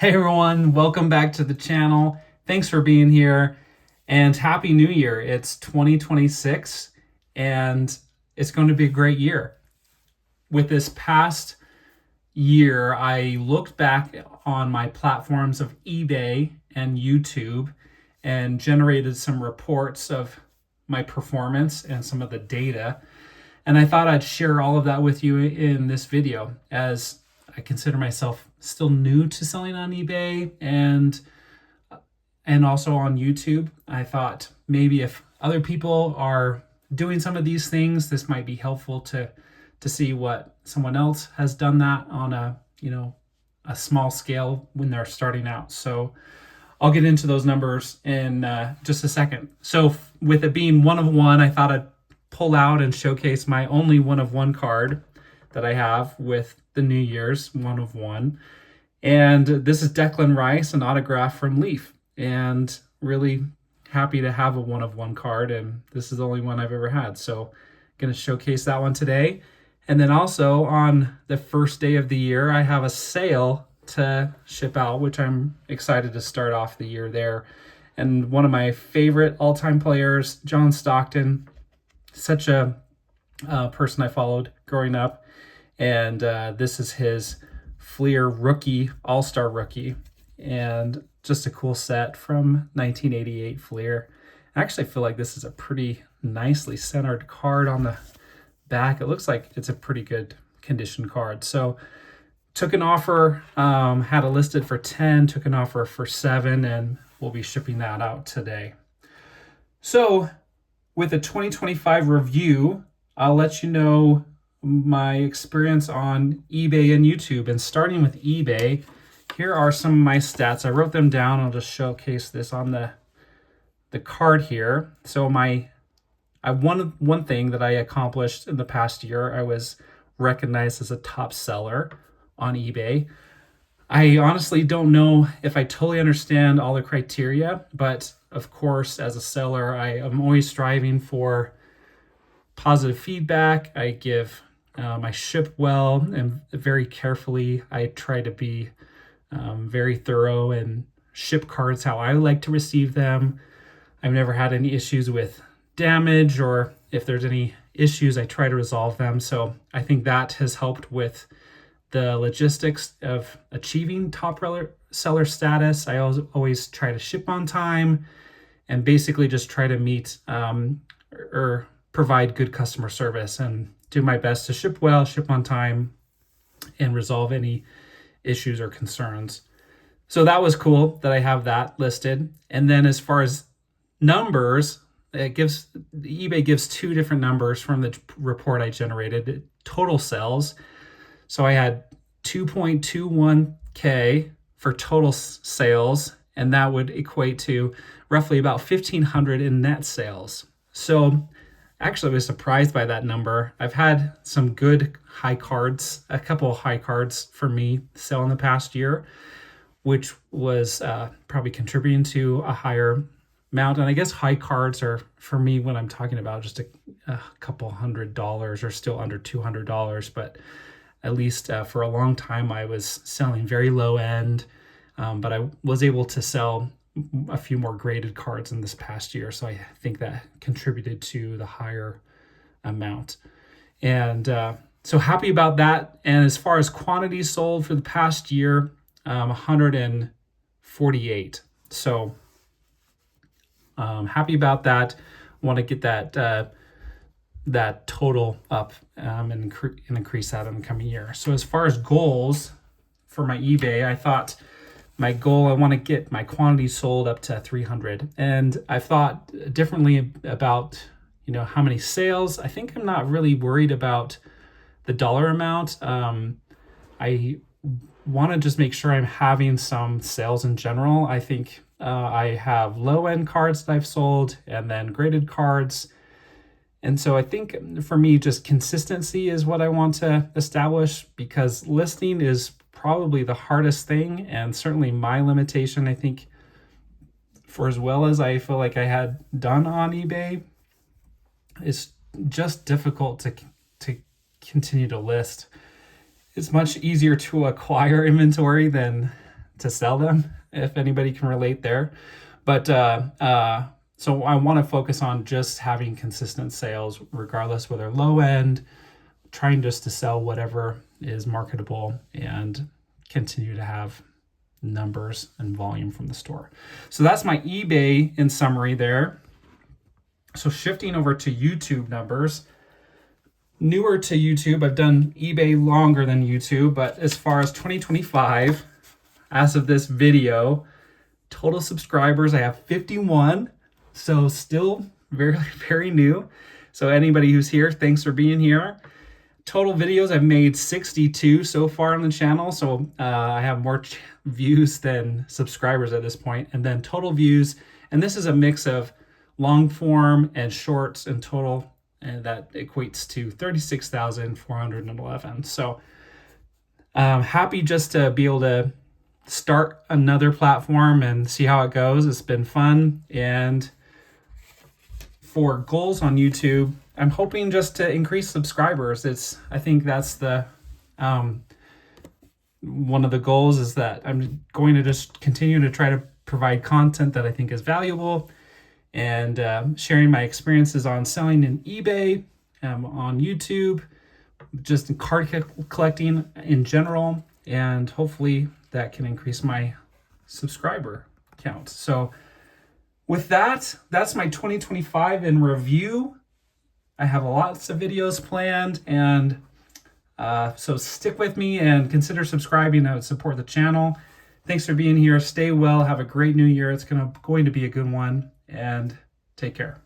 Hey everyone, welcome back to the channel. Thanks for being here and Happy New Year. It's 2026 and it's going to be a great year. With this past year, I looked back on my platforms of eBay and YouTube and generated some reports of my performance and some of the data. And I thought I'd share all of that with you in this video, as I consider myself still new to selling on eBay and also on YouTube. I thought maybe if other people are doing some of these things, this might be helpful to see what someone else has done that on a small scale when they're starting out. So I'll get into those numbers in just a second. So with it being one of one, I thought I'd pull out and showcase my only one of one card that I have with the New Year's one of one. And this is Declan Rice, an autograph from Leaf. And really happy to have a one of one card. And this is the only one I've ever had. So I'm going to showcase that one today. And then also on the first day of the year, I have a sale to ship out, which I'm excited to start off the year there. And one of my favorite all-time players, John Stockton, such a person I followed growing up. And this is his Fleer rookie, all-star rookie. And just a cool set from 1988 Fleer. I actually feel like this is a pretty nicely centered card on the back. It looks like it's a pretty good condition card. So took an offer, had it listed for 10, took an offer for 7, and we'll be shipping that out today. So with a 2025 review, I'll let you know my experience on eBay and YouTube. And starting with eBay, here are some of my stats. I wrote them down. I'll just showcase this on the card here. So one thing that I accomplished in the past year, I was recognized as a top seller on eBay. I honestly don't know if I totally understand all the criteria, but of course, as a seller, I am always striving for positive feedback. I ship well and very carefully. I try to be very thorough and ship cards how I like to receive them. I've never had any issues with damage, or if there's any issues, I try to resolve them. So I think that has helped with the logistics of achieving top seller status. I always try to ship on time and basically just try to meet or provide good customer service and do my best to ship well, ship on time, and resolve any issues or concerns. So that was cool that I have that listed. And then as far as numbers, eBay gives 2 different numbers from the report I generated. Total sales. So I had 2.21K for total sales, and that would equate to roughly about 1,500 in net sales. So actually I was surprised by that number. I've had some good high cards, a couple of high cards for me sell in the past year, which was probably contributing to a higher amount. And I guess high cards are, for me, when I'm talking about just a couple $100 or still under $200, but at least for a long time I was selling very low end, but I was able to sell a few more graded cards in this past year. So I think that contributed to the higher amount. And so happy about that. And as far as quantities sold for the past year, 148. So happy about that. Want to get that total up and increase that in the coming year. So as far as goals for my eBay, I thought my goal, I want to get my quantity sold up to 300. And I've thought differently about, how many sales. I think I'm not really worried about the dollar amount. I want to just make sure I'm having some sales in general. I think I have low end cards that I've sold and then graded cards. And so I think for me, just consistency is what I want to establish, because listing is probably the hardest thing, and certainly my limitation. I think for as well as I feel like I had done on eBay, it's just difficult to continue to list. It's much easier to acquire inventory than to sell them, if anybody can relate there. But so I want to focus on just having consistent sales, regardless whether low end, trying just to sell whatever is marketable and continue to have numbers and volume from the store. So that's my eBay in summary there. So shifting over to YouTube numbers, newer to YouTube, I've done eBay longer than YouTube, but as far as 2025, as of this video, total subscribers, I have 51. So still very, very new. So anybody who's here, thanks for being here. Total videos, I've made 62 so far on the channel. So I have more views than subscribers at this point. And then total views, and this is a mix of long form and shorts in total, and that equates to 36,411. So happy just to be able to start another platform and see how it goes. It's been fun. And for goals on YouTube, I'm hoping just to increase subscribers. I think that's the one of the goals, is that I'm going to just continue to try to provide content that I think is valuable, and sharing my experiences on selling in eBay, on YouTube, just in card collecting in general, and hopefully that can increase my subscriber count. So with that, that's my 2025 in review. I have lots of videos planned, and so stick with me and consider subscribing. I would support the channel. Thanks for being here. Stay well. Have a great new year. It's going to be a good one, and take care.